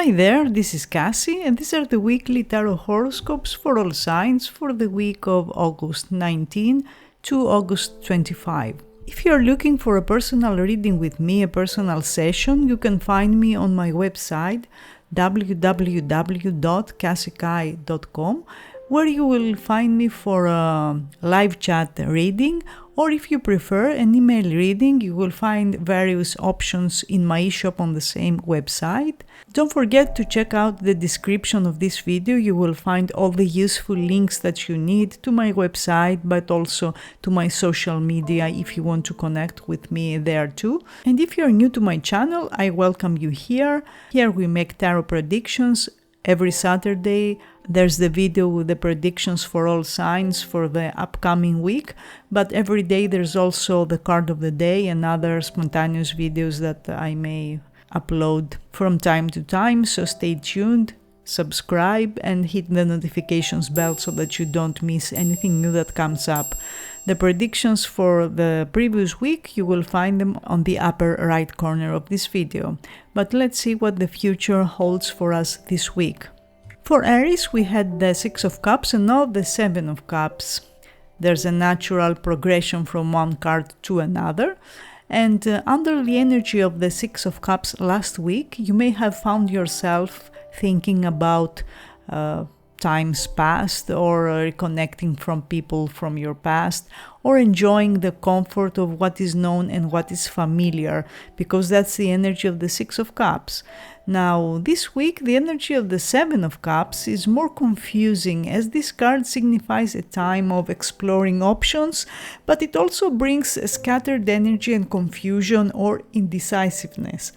Hi there, this is Kassie, and these are the weekly tarot horoscopes for all signs for the week of August 19 to August 25. If you are looking for a personal reading with me, a personal session, you can find me on my website www.kassiekai.com, where you will find me for a live chat reading, or if you prefer an email reading, you will find various options in my eShop on the same website. Don't forget to check out the description of this video. You will find all the useful links that you need to my website, but also to my social media if you want to connect with me there too. And if you're new to my channel, I welcome you here. Here we make tarot predictions every Saturday. There's the video with the predictions for all signs for the upcoming week, but every day there's also the card of the day and other spontaneous videos that I may upload from time to time, so stay tuned, subscribe and hit the notifications bell so that you don't miss anything new that comes up. The predictions for the previous week, you will find them on the upper right corner of this video. But let's see what the future holds for us this week. For Aries, we had the Six of Cups and now the Seven of Cups. There's a natural progression from one card to another. And under the energy of the Six of Cups last week, you may have found yourself thinking about times past, or reconnecting from people from your past, or enjoying the comfort of what is known and what is familiar, because that's the energy of the Six of Cups. Now, this week, the energy of the Seven of Cups is more confusing, as this card signifies a time of exploring options, but it also brings a scattered energy and confusion or indecisiveness.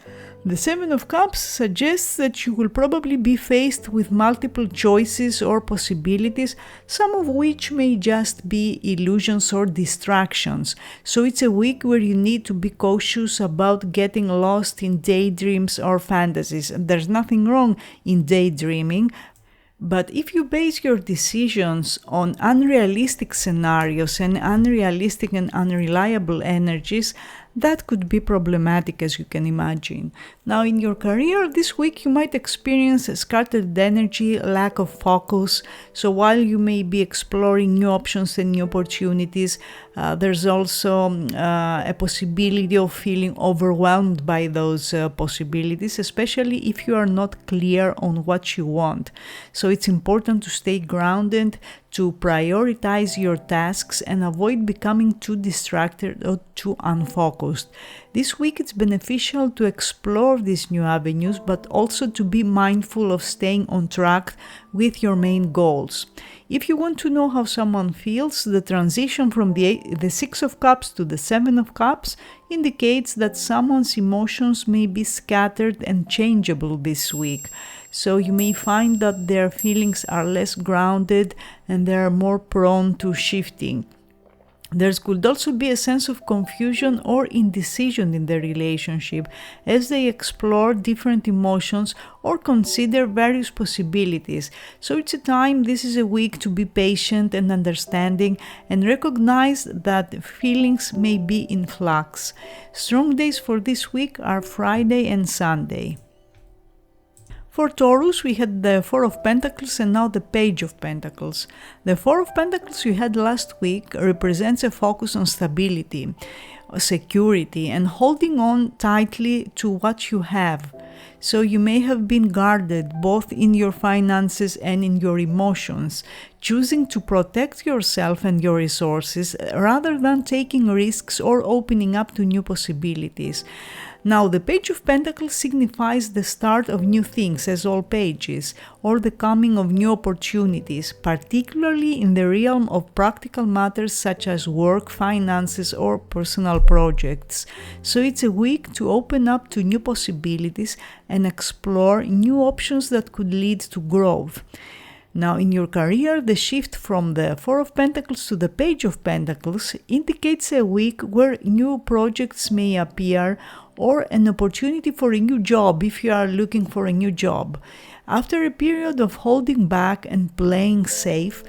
The Seven of Cups suggests that you will probably be faced with multiple choices or possibilities, some of which may just be illusions or distractions. So it's a week where you need to be cautious about getting lost in daydreams or fantasies. There's nothing wrong in daydreaming, but if you base your decisions on unrealistic scenarios and unrealistic and unreliable energies, that could be problematic, as you can imagine. Now, in your career this week, you might experience a scattered energy, lack of focus. So while you may be exploring new options and new opportunities, there's also a possibility of feeling overwhelmed by those possibilities, especially if you are not clear on what you want. So it's important to stay grounded, to prioritize your tasks and avoid becoming too distracted or too unfocused. This week it's beneficial to explore these new avenues, but also to be mindful of staying on track with your main goals. If you want to know how someone feels, the transition from the Six of Cups to the Seven of Cups indicates that someone's emotions may be scattered and changeable this week. So you may find that their feelings are less grounded and they are more prone to shifting. There could also be a sense of confusion or indecision in the relationship as they explore different emotions or consider various possibilities. So it's a time, this is a week to be patient and understanding and recognize that feelings may be in flux. Strong days for this week are Friday and Sunday. For Taurus, we had the Four of Pentacles and now the Page of Pentacles. The Four of Pentacles you had last week represents a focus on stability, security, and holding on tightly to what you have. So you may have been guarded both in your finances and in your emotions, choosing to protect yourself and your resources rather than taking risks or opening up to new possibilities. Now, the Page of Pentacles signifies the start of new things, as all pages, or the coming of new opportunities, particularly in the realm of practical matters such as work, finances, or personal projects. So it's a week to open up to new possibilities and explore new options that could lead to growth. Now, in your career, the shift from the Four of Pentacles to the Page of Pentacles indicates a week where new projects may appear or an opportunity for a new job if you are looking for a new job. After a period of holding back and playing safe,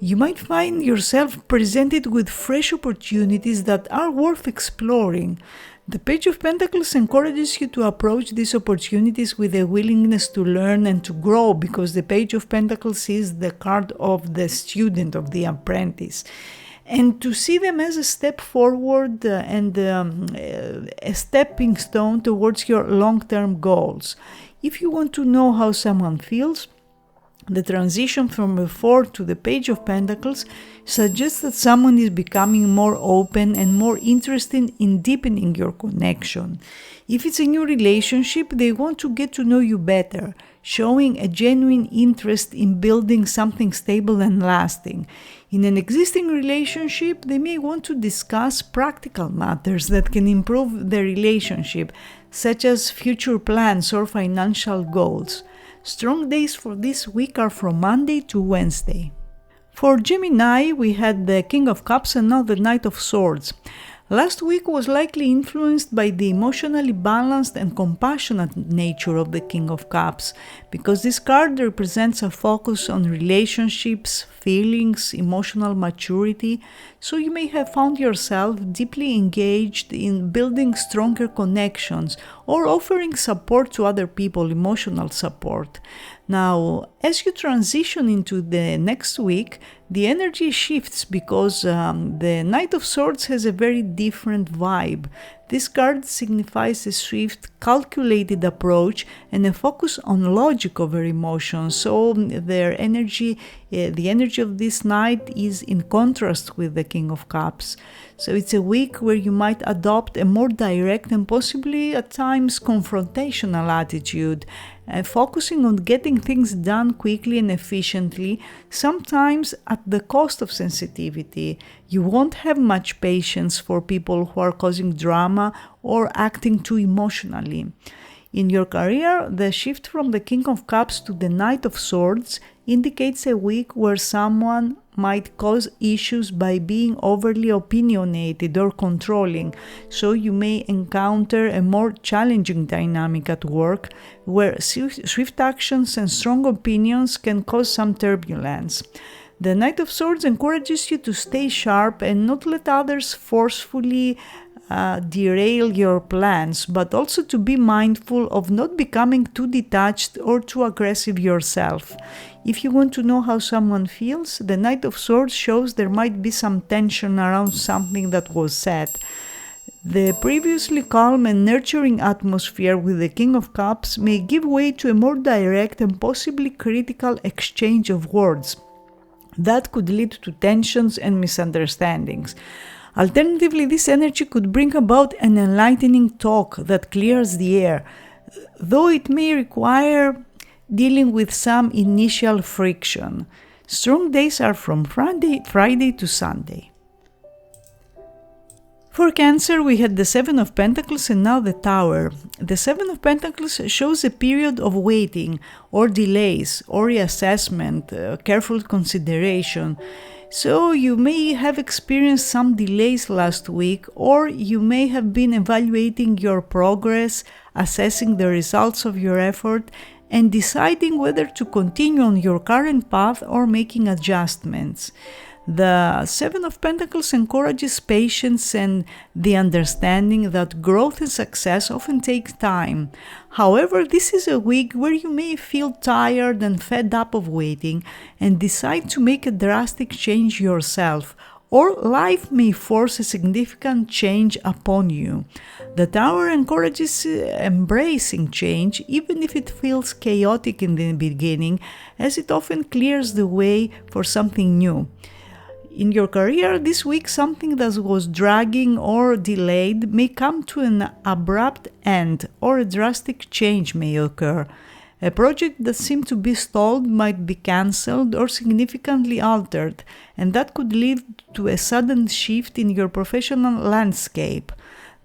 You might find yourself presented with fresh opportunities that are worth exploring. The Page of Pentacles encourages you to approach these opportunities with a willingness to learn and to grow, because the Page of Pentacles is the card of the student, of the apprentice. And to see them as a step forward and a stepping stone towards your long-term goals. If you want to know how someone feels, the transition from the Four to the Page of Pentacles suggests that someone is becoming more open and more interested in deepening your connection. If it's a new relationship, they want to get to know you better, showing a genuine interest in building something stable and lasting. In an existing relationship, they may want to discuss practical matters that can improve the relationship, such as future plans or financial goals. Strong days for this week are from Monday to Wednesday. For Gemini, we had the King of Cups and now the Knight of Swords. Last week was likely influenced by the emotionally balanced and compassionate nature of the King of Cups, because this card represents a focus on relationships, feelings, emotional maturity, so you may have found yourself deeply engaged in building stronger connections or offering support to other people, emotional support. Now, as you transition into the next week, the energy shifts because the Knight of Swords has a very different vibe. This card signifies a swift, calculated approach and a focus on logic over emotions. So their energy, the energy of this knight is in contrast with the King of Cups. So it's a week where you might adopt a more direct and possibly at times confrontational attitude, focusing on getting things done quickly and efficiently, sometimes at the cost of sensitivity. You won't have much patience for people who are causing drama or acting too emotionally. In your career, the shift from the King of Cups to the Knight of Swords indicates a week where someone might cause issues by being overly opinionated or controlling, so you may encounter a more challenging dynamic at work where swift actions and strong opinions can cause some turbulence. The Knight of Swords encourages you to stay sharp and not let others forcefully derail your plans, but also to be mindful of not becoming too detached or too aggressive yourself. If you want to know how someone feels, the Knight of Swords shows there might be some tension around something that was said. The previously calm and nurturing atmosphere with the King of Cups may give way to a more direct and possibly critical exchange of words. That could lead to tensions and misunderstandings. Alternatively, this energy could bring about an enlightening talk that clears the air, though it may require dealing with some initial friction. Strong days are from Friday to Sunday. For Cancer, we had the Seven of Pentacles and now the Tower. The Seven of Pentacles shows a period of waiting or delays or reassessment, careful consideration. So you may have experienced some delays last week, or you may have been evaluating your progress, assessing the results of your effort, and deciding whether to continue on your current path or making adjustments. The Seven of Pentacles encourages patience and the understanding that growth and success often take time. However, this is a week where you may feel tired and fed up of waiting and decide to make a drastic change yourself, or life may force a significant change upon you. The Tower encourages embracing change, even if it feels chaotic in the beginning, as it often clears the way for something new. In your career this week, something that was dragging or delayed may come to an abrupt end, or a drastic change may occur. A project that seemed to be stalled might be cancelled or significantly altered, and that could lead to a sudden shift in your professional landscape.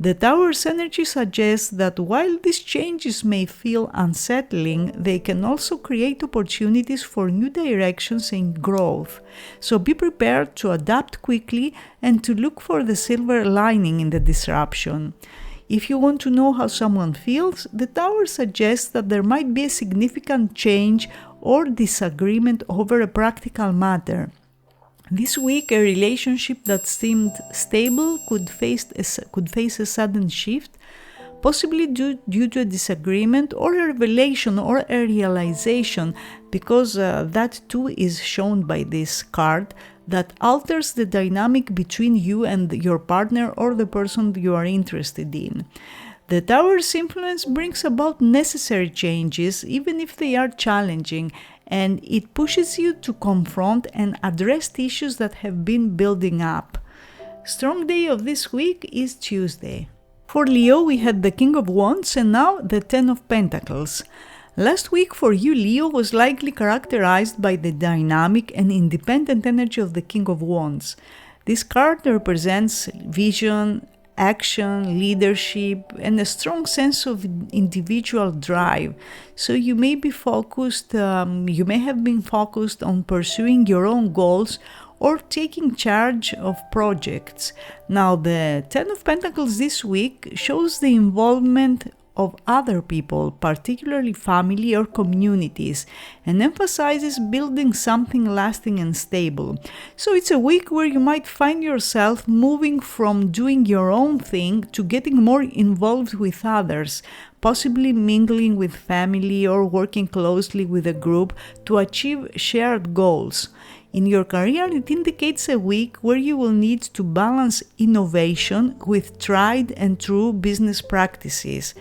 The Tower's energy suggests that while these changes may feel unsettling, they can also create opportunities for new directions and growth. So be prepared to adapt quickly and to look for the silver lining in the disruption. If you want to know how someone feels, the Tower suggests that there might be a significant change or disagreement over a practical matter. This week, a relationship that seemed stable could face a sudden shift, possibly due to a disagreement or a revelation or a realization, because that too is shown by this card, that alters the dynamic between you and your partner or the person you are interested in. The Taurus influence brings about necessary changes, even if they are challenging, and it pushes you to confront and address issues that have been building up. Strong day of this week is Tuesday. For Leo, we had the King of Wands and now the Ten of Pentacles. Last week for you, Leo, was likely characterized by the dynamic and independent energy of the King of Wands. This card represents vision, action, leadership, and a strong sense of individual drive. So you may be focused, you may have been focused on pursuing your own goals or taking charge of projects. Now, the Ten of Pentacles this week shows the involvement of other people, particularly family or communities, and emphasizes building something lasting and stable. So it's a week where you might find yourself moving from doing your own thing to getting more involved with others, possibly mingling with family or working closely with a group to achieve shared goals. In your career, it indicates a week where you will need to balance innovation with tried and true business practices.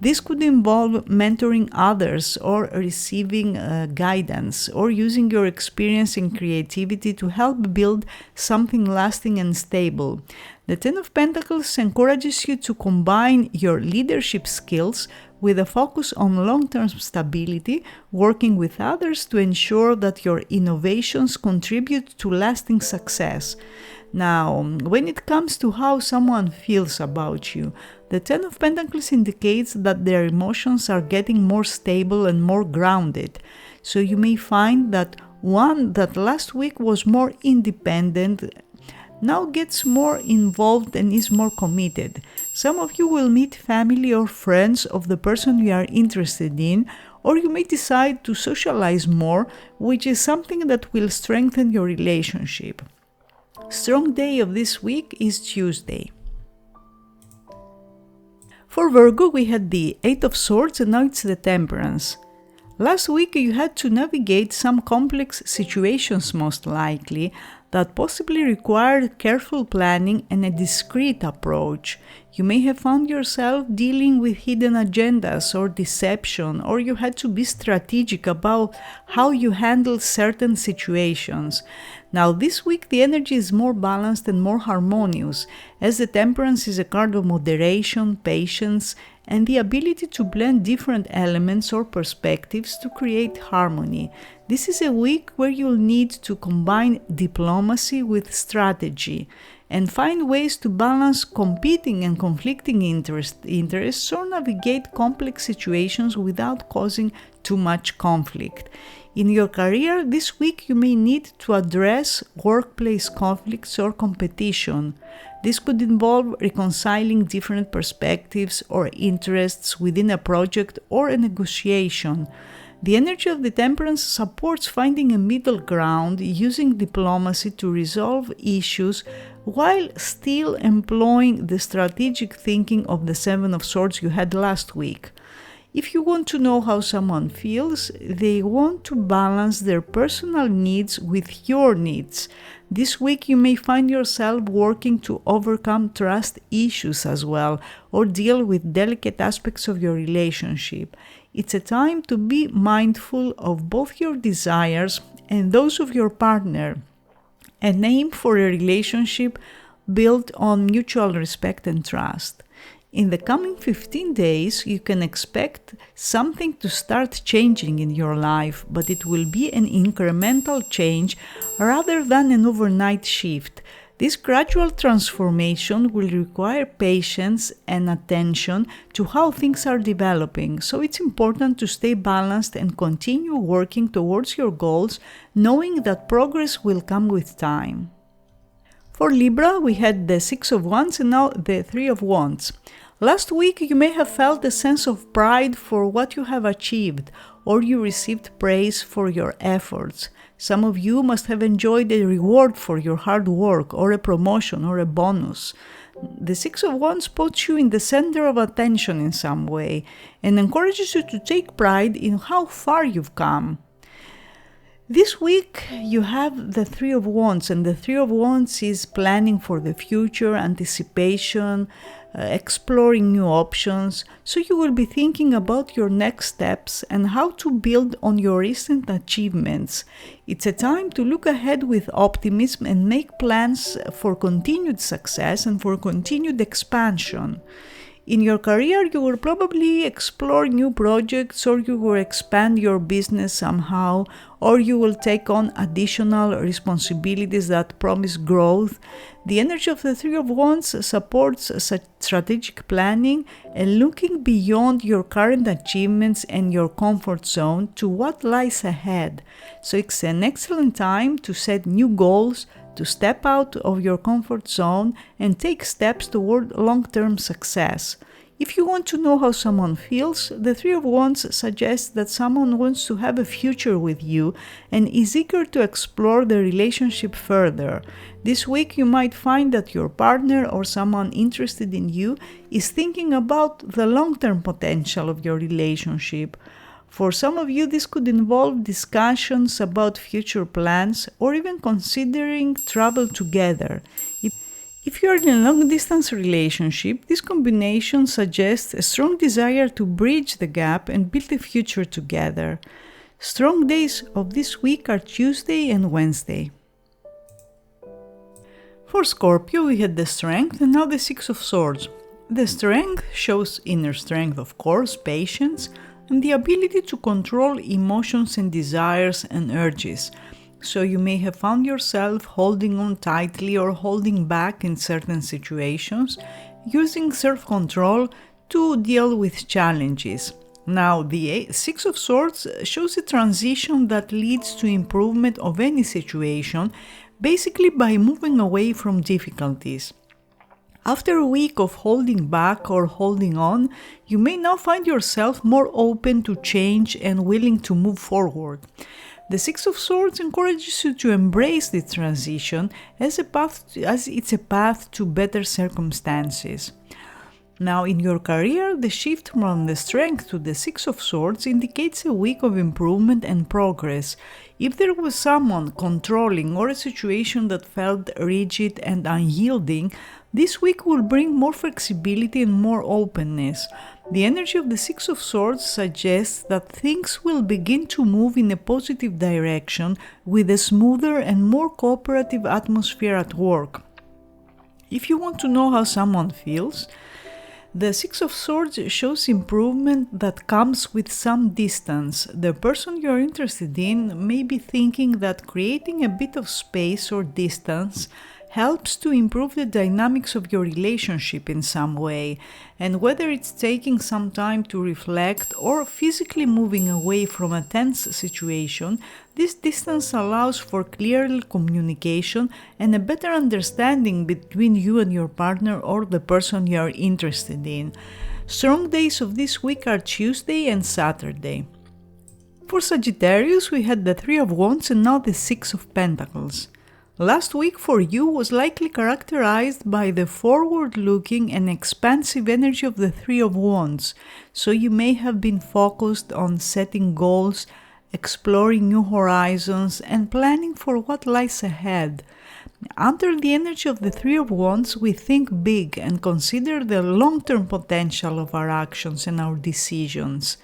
This could involve mentoring others or receiving guidance or using your experience and creativity to help build something lasting and stable. The Ten of Pentacles encourages you to combine your leadership skills with a focus on long-term stability, working with others to ensure that your innovations contribute to lasting success. Now, when it comes to how someone feels about you, the Ten of Pentacles indicates that their emotions are getting more stable and more grounded. So you may find that one that last week was more independent now gets more involved and is more committed. Some of you will meet family or friends of the person you are interested in, or you may decide to socialize more, which is something that will strengthen your relationship. Strong day of this week is Tuesday. For Virgo, we had the Eight of Swords and now it's the Temperance. Last week you had to navigate some complex situations most likely that possibly required careful planning and a discreet approach. You may have found yourself dealing with hidden agendas or deception, or you had to be strategic about how you handle certain situations. Now this week the energy is more balanced and more harmonious, as the Temperance is a card of moderation, patience, and the ability to blend different elements or perspectives to create harmony. This is a week where you'll need to combine diplomacy with strategy and find ways to balance competing and conflicting interests or navigate complex situations without causing too much conflict. In your career, this week you may need to address workplace conflicts or competition. This could involve reconciling different perspectives or interests within a project or a negotiation. The energy of the Temperance supports finding a middle ground using diplomacy to resolve issues while still employing the strategic thinking of the Seven of Swords you had last week. If you want to know how someone feels, they want to balance their personal needs with your needs. This week you may find yourself working to overcome trust issues as well, or deal with delicate aspects of your relationship. It's a time to be mindful of both your desires and those of your partner, and aim for a relationship built on mutual respect and trust. In the coming 15 days, you can expect something to start changing in your life, but it will be an incremental change rather than an overnight shift. This gradual transformation will require patience and attention to how things are developing, so it's important to stay balanced and continue working towards your goals, knowing that progress will come with time. For Libra, we had the Six of Wands and now the Three of Wands. Last week you may have felt a sense of pride for what you have achieved, or you received praise for your efforts. Some of you must have enjoyed a reward for your hard work, or a promotion, or a bonus. The Six of Wands puts you in the center of attention in some way and encourages you to take pride in how far you've come. This week you have the Three of Wands, and the Three of Wands is planning for the future, anticipation, exploring new options. So you will be thinking about your next steps and how to build on your recent achievements. It's a time to look ahead with optimism and make plans for continued success and for continued expansion. In your career, you will probably explore new projects, or you will expand your business somehow, or you will take on additional responsibilities that promise growth. The energy of the Three of Wands supports strategic planning and looking beyond your current achievements and your comfort zone to what lies ahead. So it's an excellent time to set new goals, to step out of your comfort zone and take steps toward long-term success. If you want to know how someone feels, the Three of Wands suggests that someone wants to have a future with you and is eager to explore the relationship further. This week you might find that your partner or someone interested in you is thinking about the long-term potential of your relationship. For some of you, this could involve discussions about future plans or even considering travel together. If you are in a long-distance relationship, this combination suggests a strong desire to bridge the gap and build a future together. Strong days of this week are Tuesday and Wednesday. For Scorpio, we had the Strength and now the Six of Swords. The Strength shows inner strength, of course, patience, and the ability to control emotions and desires and urges. So you may have found yourself holding on tightly or holding back in certain situations, using self-control to deal with challenges. Now, the Six of Swords shows a transition that leads to improvement of any situation, basically by moving away from difficulties. After a week of holding back or holding on, you may now find yourself more open to change and willing to move forward. The Six of Swords encourages you to embrace this transition as it's a path to better circumstances. Now, in your career, the shift from the Strength to the Six of Swords indicates a week of improvement and progress. If there was someone controlling or a situation that felt rigid and unyielding, this week will bring more flexibility and more openness. The energy of the Six of Swords suggests that things will begin to move in a positive direction with a smoother and more cooperative atmosphere at work. If you want to know how someone feels, the Six of Swords shows improvement that comes with some distance. The person you're interested in may be thinking that creating a bit of space or distance helps to improve the dynamics of your relationship in some way, and whether it's taking some time to reflect or physically moving away from a tense situation, this distance allows for clear communication and a better understanding between you and your partner or the person you are interested in. Strong days of this week are Tuesday and Saturday. For Sagittarius, we had the Three of Wands and now the Six of Pentacles. Last week for you was likely characterized by the forward-looking and expansive energy of the Three of Wands, so you may have been focused on setting goals, exploring new horizons, and planning for what lies ahead. Under the energy of the Three of Wands, we think big and consider the long-term potential of our actions and our decisions.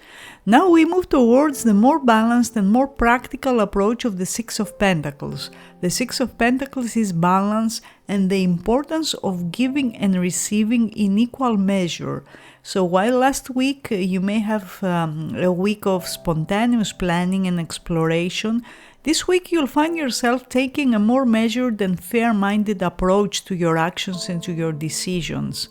Now we move towards the more balanced and more practical approach of the Six of Pentacles. The Six of Pentacles is balance and the importance of giving and receiving in equal measure. So while last week you may have a week of spontaneous planning and exploration, this week you'll find yourself taking a more measured and fair-minded approach to your actions and to your decisions.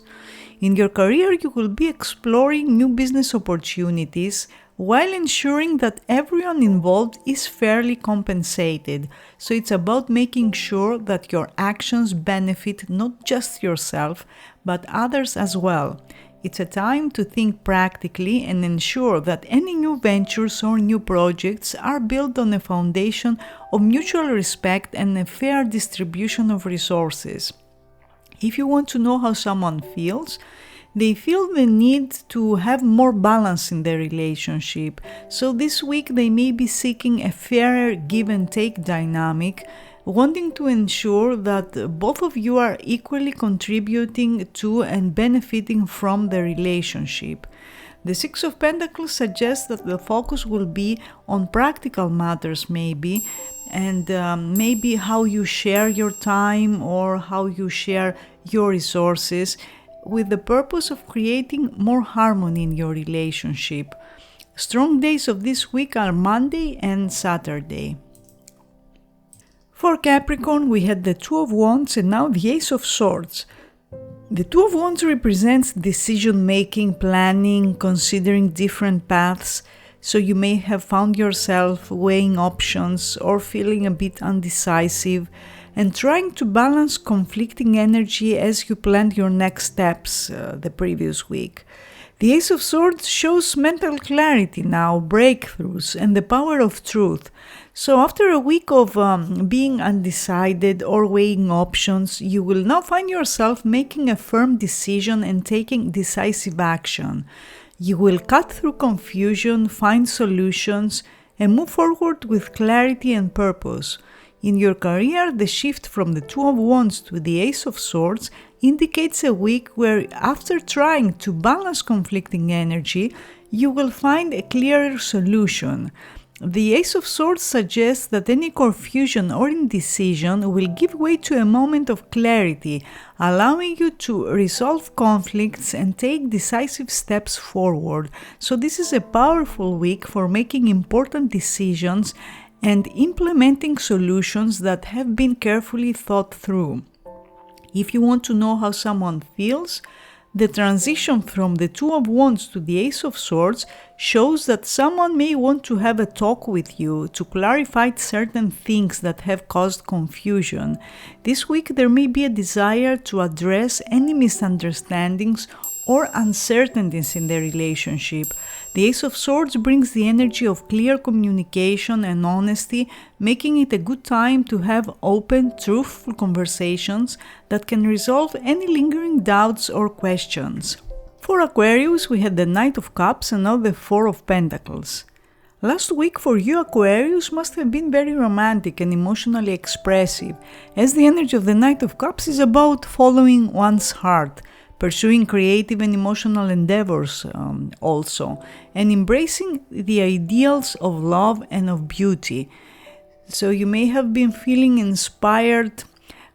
In your career, you will be exploring new business opportunities while ensuring that everyone involved is fairly compensated. So it's about making sure that your actions benefit not just yourself, but others as well. It's a time to think practically and ensure that any new ventures or new projects are built on a foundation of mutual respect and a fair distribution of resources. If you want to know how someone feels, they feel the need to have more balance in their relationship. So this week they may be seeking a fairer give and take dynamic, wanting to ensure that both of you are equally contributing to and benefiting from the relationship. The Six of Pentacles suggests that the focus will be on practical matters maybe, and maybe how you share your time or how you share your resources, with the purpose of creating more harmony in your relationship. Strong days of this week are Monday and Saturday. For Capricorn, we had the Two of Wands and now the Ace of Swords. The Two of Wands represents decision-making, planning, considering different paths, so you may have found yourself weighing options or feeling a bit undecisive and trying to balance conflicting energy as you planned your next steps the previous week. The Ace of Swords shows mental clarity now, breakthroughs, and the power of truth. So after a week of being undecided or weighing options, you will now find yourself making a firm decision and taking decisive action. You will cut through confusion, find solutions, and move forward with clarity and purpose. In your career, the shift from the Two of Wands to the Ace of Swords indicates a week where, after trying to balance conflicting energy, you will find a clearer solution. The Ace of Swords suggests that any confusion or indecision will give way to a moment of clarity, allowing you to resolve conflicts and take decisive steps forward. So this is a powerful week for making important decisions and implementing solutions that have been carefully thought through. If you want to know how someone feels, the transition from the Two of Wands to the Ace of Swords shows that someone may want to have a talk with you to clarify certain things that have caused confusion. This week there may be a desire to address any misunderstandings or uncertainties in the relationship. The Ace of Swords brings the energy of clear communication and honesty, making it a good time to have open, truthful conversations that can resolve any lingering doubts or questions. For Aquarius, we had the Knight of Cups and now the Four of Pentacles. Last week for you, Aquarius, must have been very romantic and emotionally expressive, as the energy of the Knight of Cups is about following one's heart, pursuing creative and emotional endeavors also, and embracing the ideals of love and of beauty. So you may have been feeling inspired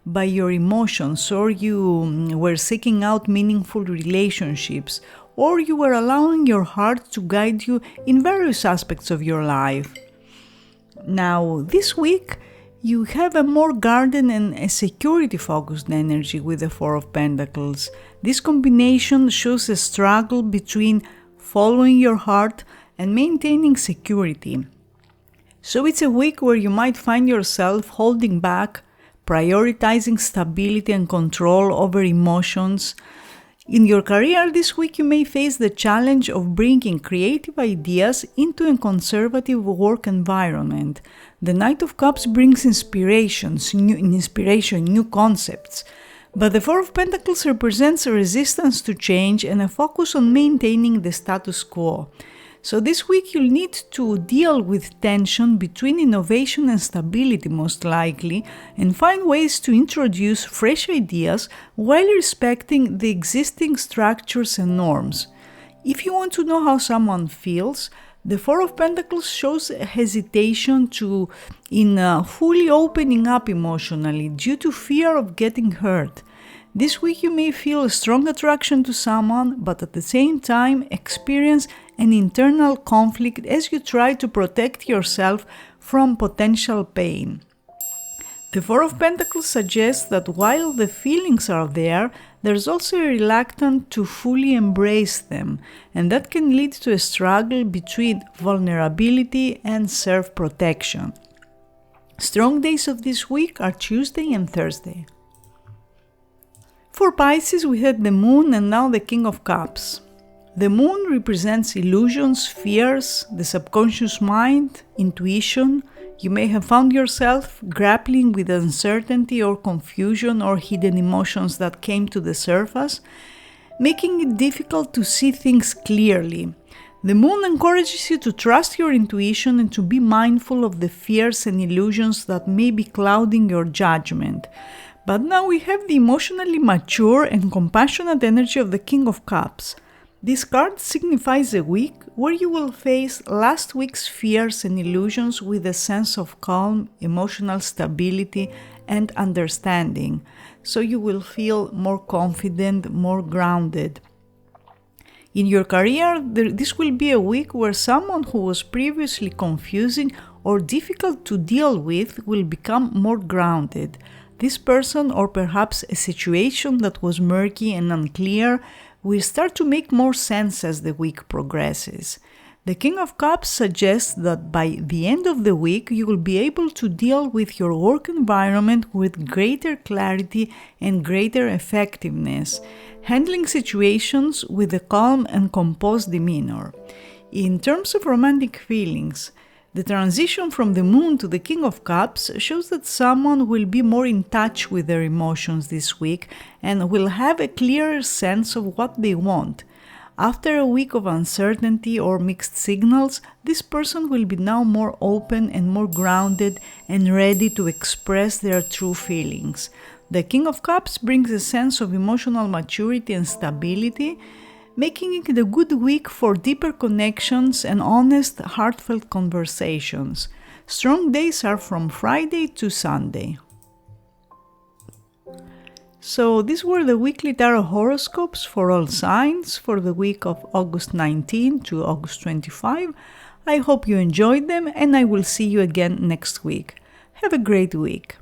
by your emotions, or you were seeking out meaningful relationships, or you were allowing your heart to guide you in various aspects of your life. Now, this week, you have a more guarded and a security-focused energy with the Four of Pentacles. This combination shows a struggle between following your heart and maintaining security. So it's a week where you might find yourself holding back, prioritizing stability and control over emotions. In your career this week, you may face the challenge of bringing creative ideas into a conservative work environment. The Knight of Cups brings inspiration, new concepts. But the Four of Pentacles represents a resistance to change and a focus on maintaining the status quo. So this week you'll need to deal with tension between innovation and stability most likely, and find ways to introduce fresh ideas while respecting the existing structures and norms. If you want to know how someone feels, the Four of Pentacles shows hesitation in fully opening up emotionally due to fear of getting hurt. This week you may feel a strong attraction to someone, but at the same time experience an internal conflict as you try to protect yourself from potential pain. The Four of Pentacles suggests that while the feelings are there, there's also a reluctance to fully embrace them, and that can lead to a struggle between vulnerability and self-protection. Strong days of this week are Tuesday and Thursday. For Pisces, we had the Moon and now the King of Cups. The Moon represents illusions, fears, the subconscious mind, intuition. You may have found yourself grappling with uncertainty or confusion or hidden emotions that came to the surface, making it difficult to see things clearly. The Moon encourages you to trust your intuition and to be mindful of the fears and illusions that may be clouding your judgment. But now we have the emotionally mature and compassionate energy of the King of Cups. This card signifies a week where you will face last week's fears and illusions with a sense of calm, emotional stability, and understanding. So you will feel more confident, more grounded. In your career, this will be a week where someone who was previously confusing or difficult to deal with will become more grounded. This person, or perhaps a situation that was murky and unclear, will start to make more sense as the week progresses. The King of Cups suggests that by the end of the week you will be able to deal with your work environment with greater clarity and greater effectiveness, handling situations with a calm and composed demeanor. In terms of romantic feelings, the transition from the Moon to the King of Cups shows that someone will be more in touch with their emotions this week and will have a clearer sense of what they want. After a week of uncertainty or mixed signals, this person will be now more open and more grounded and ready to express their true feelings. The King of Cups brings a sense of emotional maturity and stability, making it a good week for deeper connections and honest, heartfelt conversations. Strong days are from Friday to Sunday. So these were the weekly tarot horoscopes for all signs for the week of August 19 to August 25. I hope you enjoyed them and I will see you again next week. Have a great week.